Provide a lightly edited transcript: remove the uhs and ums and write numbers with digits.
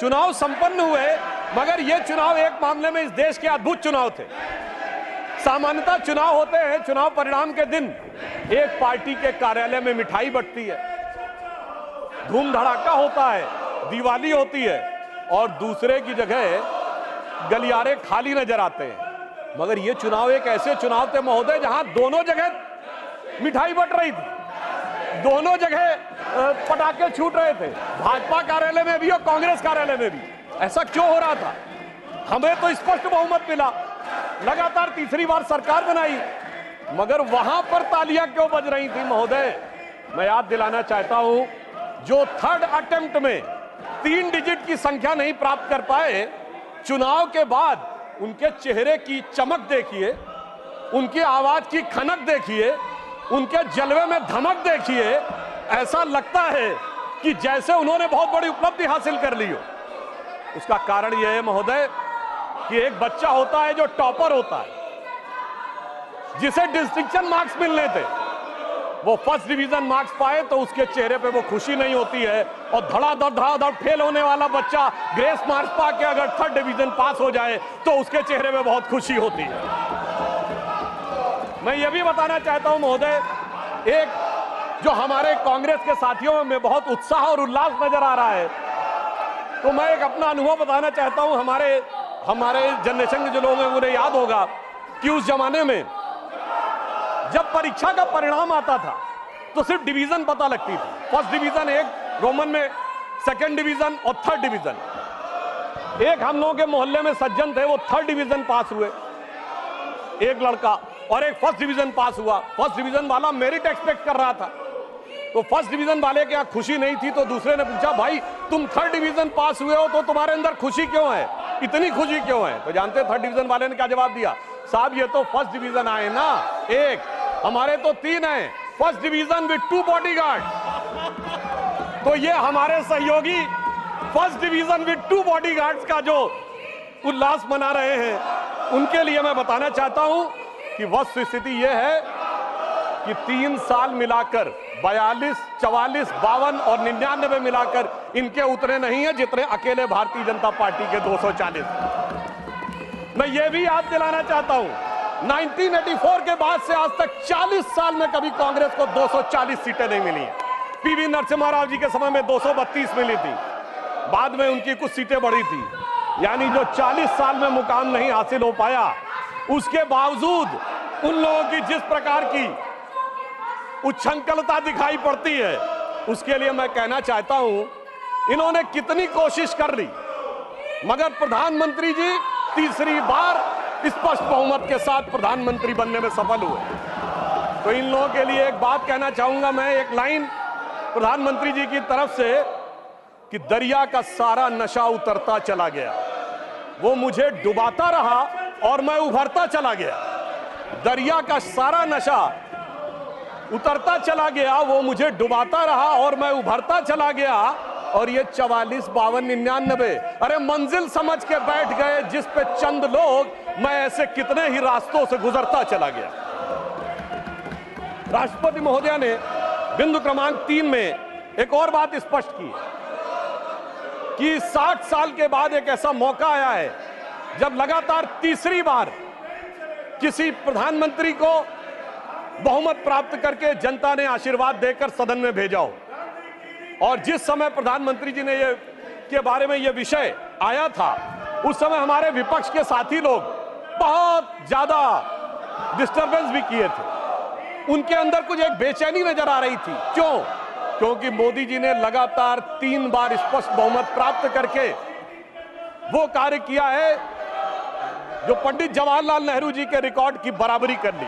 चुनाव संपन्न हुए, मगर ये चुनाव एक मामले में इस देश के अद्भुत चुनाव थे। सामान्यतः चुनाव होते हैं, चुनाव परिणाम के दिन एक पार्टी के कार्यालय में मिठाई बंटती है, धूम धड़ाका होता है, दिवाली होती है, और दूसरे की जगह गलियारे खाली नजर आते हैं। मगर ये चुनाव एक ऐसे चुनाव थे महोदय जहां दोनों जगह मिठाई बंट रही थी, दोनों जगह पटाखे छूट रहे थे, भाजपा कार्यालय में भी और कांग्रेस कार्यालय में भी। ऐसा क्यों हो रहा था? हमें तो स्पष्ट बहुमत मिला, लगातार तीसरी बार सरकार बनाई, मगर वहां पर तालियां क्यों बज रही थी महोदय? मैं याद दिलाना चाहता हूं, जो थर्ड अटेम्प्ट में 3 डिजिट की संख्या नहीं प्राप्त कर पाए, चुनाव के बाद उनके चेहरे की चमक देखिए, उनकी आवाज की खनक देखिए, उनके जलवे में धमक देखिए। ऐसा लगता है कि जैसे उन्होंने बहुत बड़ी उपलब्धि हासिल कर ली हो। उसका कारण यह है महोदय कि एक बच्चा होता है जो टॉपर होता है, जिसे डिस्टिंक्शन मार्क्स मिलने थे, वो फर्स्ट डिवीजन मार्क्स पाए तो उसके चेहरे पे वो खुशी नहीं होती है, और धड़ाधड़ फेल होने वाला बच्चा ग्रेस मार्क्स पा के अगर थर्ड डिवीजन पास हो जाए तो उसके चेहरे पे बहुत खुशी होती है। मैं ये भी बताना चाहता हूं महोदय, एक जो हमारे कांग्रेस के साथियों में बहुत उत्साह और उल्लास नजर आ रहा है, तो मैं एक अपना अनुभव बताना चाहता हूं। हमारे जनरेशन के जो लोग हैं उन्हें याद होगा कि उस जमाने में जब परीक्षा का परिणाम आता था तो सिर्फ डिवीजन पता लगती थी, फर्स्ट डिवीजन एक, रोमन में सेकंड डिवीजन और थर्ड डिवीजन। एक हम लोगों के मोहल्ले में सज्जन थे, वो थर्ड डिवीजन पास हुए, एक लड़का, और एक फर्स्ट डिवीजन पास हुआ। फर्स्ट डिवीजन वाला मेरिट एक्सपेक्ट कर रहा था, तो फर्स्ट डिवीजन वाले के यहाँ खुशी नहीं थी, तो दूसरे ने पूछा, भाई तुम थर्ड डिवीजन पास हुए हो तो तुम्हारे अंदर खुशी क्यों है, इतनी खुशी क्यों है? तो जानते थर्ड डिवीजन वाले ने क्या जवाब दिया? साहब ये तो फर्स्ट डिवीजन आए ना, एक, हमारे तो 3 हैं, फर्स्ट डिवीजन विद 2 बॉडीगार्ड। तो ये हमारे सहयोगी फर्स्ट डिवीजन विद 2 बॉडीगार्ड्स का जो उल्लास मना रहे हैं, उनके लिए मैं बताना चाहता हूं कि वस्तु स्थिति यह है कि 3 साल मिलाकर 42, 44, 52 और 99 मिलाकर इनके उतने नहीं है जितने अकेले भारतीय जनता पार्टी के 240। मैं ये भी याद दिलाना चाहता हूं, 1984 के बाद से आज तक 40 साल में कभी कांग्रेस को 240 सीटें नहीं मिली हैं। पीवी नरसिम्हा राव जी के समय में 232 मिली थी, बाद में उनकी कुछ सीटें बढ़ी थी, यानी जो 40 साल में मुकाम नहीं हासिल हो पाया, उसके बावजूद उन लोगों की जिस प्रकार की उच्छृंखलता दिखाई पड़ती है, उसके लिए मैं कहना चाहता हूं, इन्होंने कितनी कोशिश कर ली, मगर प्रधानमंत्री जी तीसरी बार स्पष्ट बहुमत के साथ प्रधानमंत्री बनने में सफल हुए। तो इन लोगों के लिए एक बात कहना चाहूंगा मैं, एक लाइन प्रधानमंत्री जी की तरफ से, कि दरिया का सारा नशा उतरता चला गया, वो मुझे डुबाता रहा और मैं उभरता चला गया। दरिया का सारा नशा उतरता चला गया, वो मुझे डुबाता रहा और मैं उभरता चला गया। और ये 44, 52, 99, अरे मंजिल समझ के बैठ गए जिस पे चंद लोग, मैं ऐसे कितने ही रास्तों से गुजरता चला गया। राष्ट्रपति महोदया ने बिंदु क्रमांक 3 में एक और बात स्पष्ट की कि 60 साल के बाद एक ऐसा मौका आया है जब लगातार तीसरी बार किसी प्रधानमंत्री को बहुमत प्राप्त करके जनता ने आशीर्वाद देकर सदन में भेजा हो। और जिस समय प्रधानमंत्री जी ने ये के बारे में ये विषय आया था, उस समय हमारे विपक्ष के साथी लोग बहुत ज्यादा डिस्टर्बेंस भी किए थे, उनके अंदर कुछ एक बेचैनी नजर आ रही थी। क्यों? क्योंकि मोदी जी ने लगातार 3 बार स्पष्ट बहुमत प्राप्त करके वो कार्य किया है जो पंडित जवाहरलाल नेहरू जी के रिकॉर्ड की बराबरी कर ली।